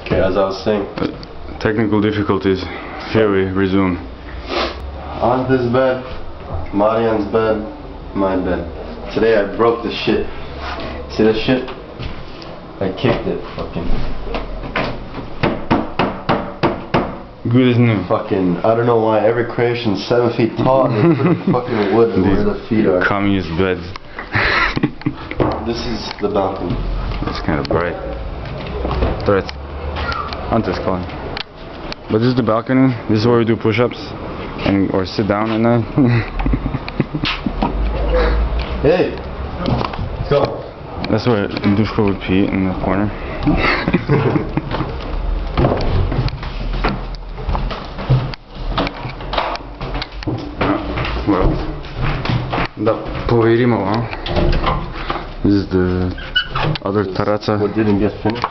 Okay, as I was saying. Technical difficulties. Here we resume. On this bed, Marian's bed, my bed. Today I broke the shit. See this shit? I kicked it. Fucking. Good as new. Fucking. I don't know why every creation's 7 feet tall and they put the fucking wood where the feet are. Communist beds. This is the balcony. It's kind of bright. Threat. Hunter's calling. But this is the balcony. This is where we do push-ups and or sit down at night. Hey, let's go. That's where Dushko would pee in the corner. Well, da poverimo, huh? This is the other terrazza. What didn't get finished?